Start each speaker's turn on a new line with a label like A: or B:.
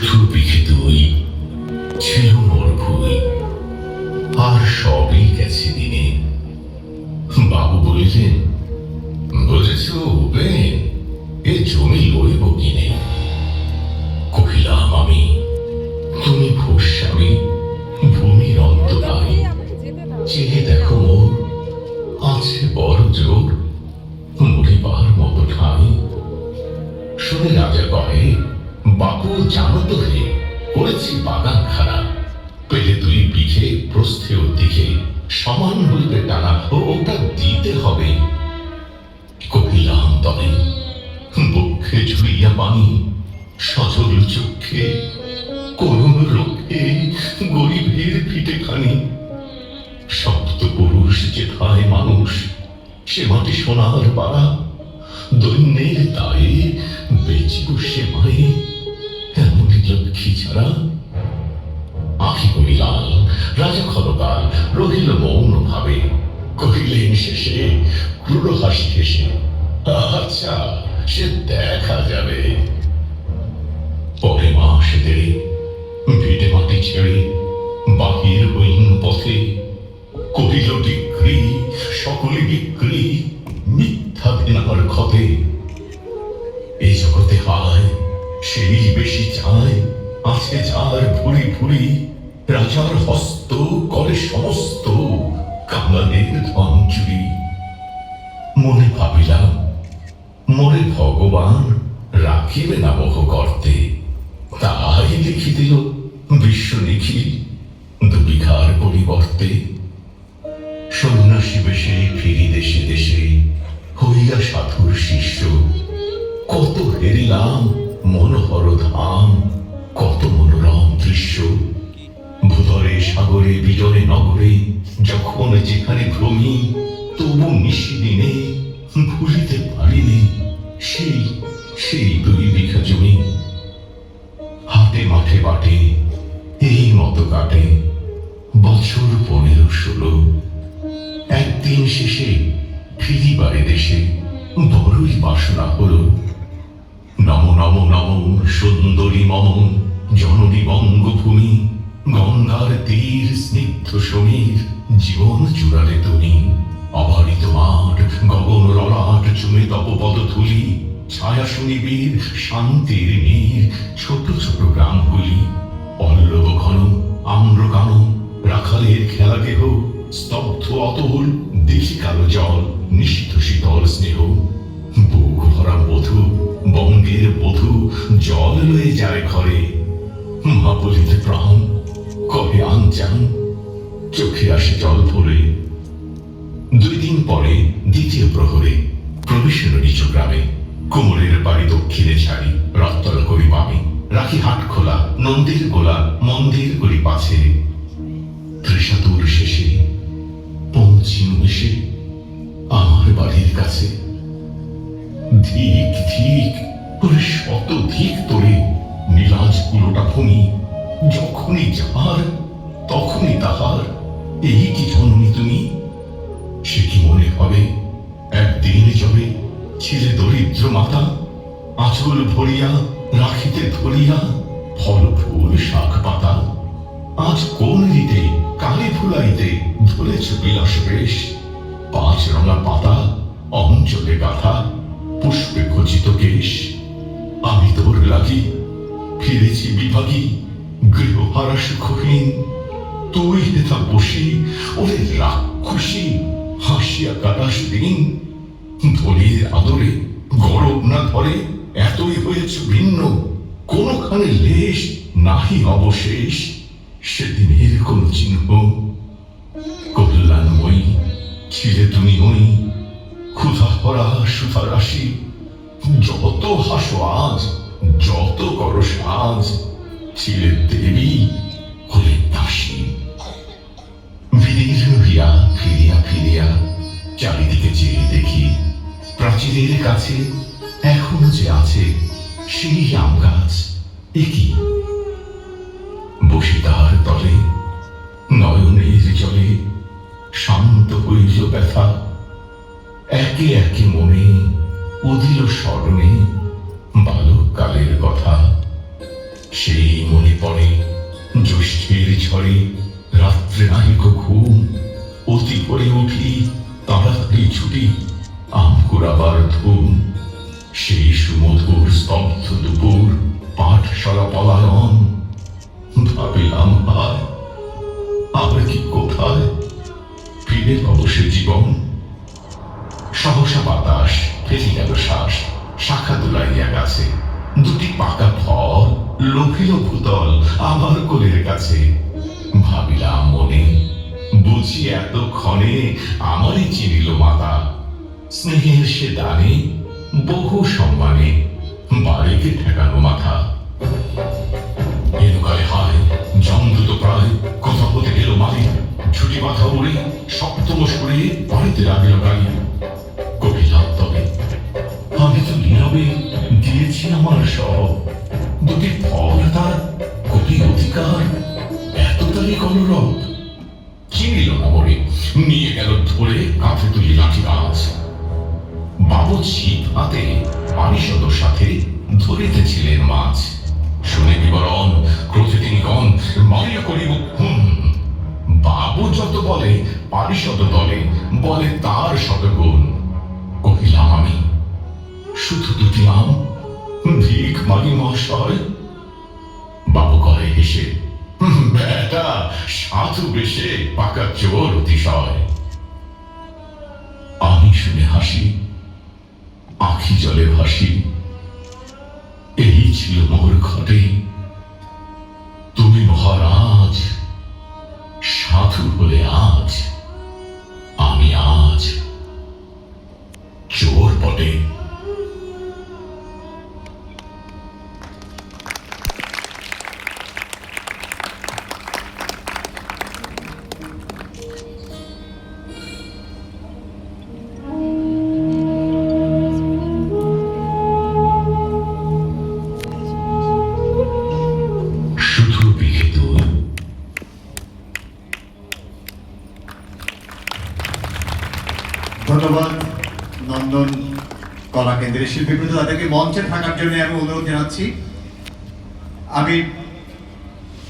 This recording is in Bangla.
A: জেঠুর পিঠে তুই ছিল মোর ভুই, আর সবই গেছে দিনে। বাবু বলিলেন, বুঝেছ উপেন, এ জমি লইব কিনে। কহিলাম আমি, তুমি ভূস্বামী, ভূমির অন্ত নাই। চেয়ে দেখো মোর, আছে বড় জোর, মরিবার মতো ঠাঁই। শুনে রাজা কহে, বাপু জানো তো হে, করেছি বাগান খানা। পেলে তুই পিঠে প্রস্থেও দিকে সমান হইবে টানা, ওটা দিতে হবে। কহিলাম তবে, বক্ষে ঝুলিয়া পানি, সজল চক্ষে করুণ রক্ষে গরিবের পিঠে খানি। সপ্ত পুরুষ যেথায় মানুষ, সে মাটি সোনার পাড়া। দৈন্যের দায়ে বেচিব সে মায়ে, এমনই লক্ষ্মী ছাড়া। আখি করিলাল, রাজা ক্ষণকাল রহিল মৌন ভাবে। কহিলেন শেষে ক্রূর হাসি হেসে, আচ্ছা সে দেখা যাবে। পরে মাস দেড়ে ভিটে মাটি ছেড়ে বাহির হইন পথে। করিল বিক্রি, সকলে বিক্রি, মিথ্যা বিনার ক্ষতে। এই জগতে হায় সেই বেশি চায়, আছে যার ভুরি ভুরি। রাজার হস্ত করে সমস্ত, কাঙালের ধন চুরি। মনে ভাবিলাম, মোরে ভগবান রাখিবে না মোহ করতে। তাই লিখি দিল বিশ্ব নিখিল দুবিঘার পরিবর্তে। সন্ন্যাসী বেশে ফিরি দেশে দেশে, হইয়া সাধুর শিষ্য। কত হেরিলাম মনোহর ধাম, কত মনোরম দৃশ্য। ভূতলে সাগরে বিজনে নগরে, যখন যেখানে ভ্রমি, তবু নিশিদিনে ভুলিতে পারিনি সেই সেই 2 বিঘা জমি। হাটে মাঠে বাটে এই মতো কাটে বছর 15-16। একদিন শেষে ফিরিবারে দেশে বড়ই বাসনা হলো। নম নম নম সুন্দরী মম জননী বঙ্গভূমি। গঙ্গার তীর স্নিগ্ধ সমীর, জীবন জুড়ালে তুমি। অবারিত মাঠ, গগন ললাট চুমে তপ পদধূলি। ছায়া সুনিবিড় শান্তির নীর, ছোট ছোট গ্রামগুলি। পল্লব ঘন আম্র কানন, রাখালের খেলা গেহ। স্তব্ধ অতল দেখি কালো জল, নিষিদ্ধ শীতল স্নেহ। বুক ভরা বধূ, বঙ্গের বধূ, জল লয়ে যায় ঘরে। মা বলিতে প্রাণ কবে আনচান, চোখে আসে জল ভরে। 2 দিন পরে দ্বিতীয় প্রহরে প্রবেশের নিচ গ্রামে। কুমোরের বাড়ি দক্ষিণে ছাড়ি, রত্তল করি বামে। রাখি হাট খোলা, নন্দির গোলা, মন্দির করি পাছে। ত্রিশাতুর শেষে পৌঁছিনু এসে আমার বাড়ির কাছে। ধিক ধিক করে শত ধিক তোরে নীলাজ কুলোটা ভূমি। যখনই যাহার তখনই তাহার, এই কি জননী তুমি। সে কি মনে হবে একদিন যবে ছিলে দরিদ্র মাতা। আঁচল ভরিয়া রাখিতে ধরিয়া ফল ফুল শাক পাতা। আজ কোন রীতে কালে ফুলাইতে ধরেছ বিলাস বেশ। 5 রঙা পাতা অঞ্চলে গাথা, পুষ্পে খচিত কেশ। আমি তোর লাগি ফিরেছি বিভাগী, গৃহহারা সুখহীন। তুই হেথা বসি ওরে রাক্ষসী, হাসিয়া কাটাস দিন। ধনির আদরে গরব না ধরে এতই হয়েছ ভিন্ন। কোনখানে লেশ নাহি অবশেষ, সেদিনের কোন চিহ্ন। কল্যাণময়ী ছিলে তুমি ওই, ক্ষুধা ভরা সুধা রাশি। যত হাসো আজ, যত করো সাজ, ছিলে দেবী হলে দাসী। বিদীর্ণ হইয়া ফিরিয়া ফিরিয়া চারিদিকে চেয়ে দেখি, প্রাচীরের কাছে এখনো যে আছে সেই আম গাছ। একই বসি তাহার তলে, নয়নের জলে শান্ত হইল ব্যথা। একে একে মনে উদিল স্মরণে বালককালের কথা। সেই মনে পড়ে জ্যৈষ্ঠের ঝড়ে রাত্রে নাহিক ঘুম, অতি করে উঠি তাড়াতাড়ি ছুটি আম কুড়াবার ধুম। সেই সুমধুর স্তব্ধ দুপুর পাঠশালা পলায়ন, ভাবিলাম হায় আমরা কি কোথায় ফিরে পাবো সে জীবন। সহসা বাতাস ফেলে গেল শ্বাস, শাখা দুলাইয়া গেছে, দুটি পাকা ফল লোভিল ভূতল আমার কোলের কাছে। ভাবিলাম মনে বুঝি এতক্ষণে আমারই চিনিল মাতা, স্নেহের সে দানে বহু সম্মানে বাড়িকে ঠেকানো মাথা। এনুকালে হায় জমদ্রুত প্রায় কথা হতে গেল মারি, ছুটি মাথা উড়ে সপ্তম সুরে বাড়িতে লাগিল গাড়ি। কহিলাম তবে আমি তো নীরবে দিয়েছি আমার সব, দুটি ফল তার কবি অধিকার এতটাই কলরব। চিনিল না মরে নিয়ে গেল ধরে কাঁধে তুলি লাঠি গাছ। বাবু ছিপ হাতে পারিষদর সাথে ধরিতেছিলেন মাছ। শুনে বিবরণ ক্রোধে তিনি গণ মারিয়া করিব হুম। বাবু যত বলে পারিষদ দলে বলে তার শতগুণ। কহিলাম আমি শুধু দুটি আম ভিক মাগি মহাশয়। বাবু করে হেসে বেটা সাধু বেশে পাকা চোর অতিশয়। আমি শুনে হাসি আখি জলে ভাসি, এই ছিল মোর ঘটে তুমি মহারাজ। সাধু হলে আজ আমি আজ চোর বটে।
B: ধন্যবাদ নন্দন কলা কেন্দ্রের শিল্পীবৃন্দ, তাদেরকে মঞ্চে থাকার জন্য আমি অনুরোধ জানাচ্ছি। আমি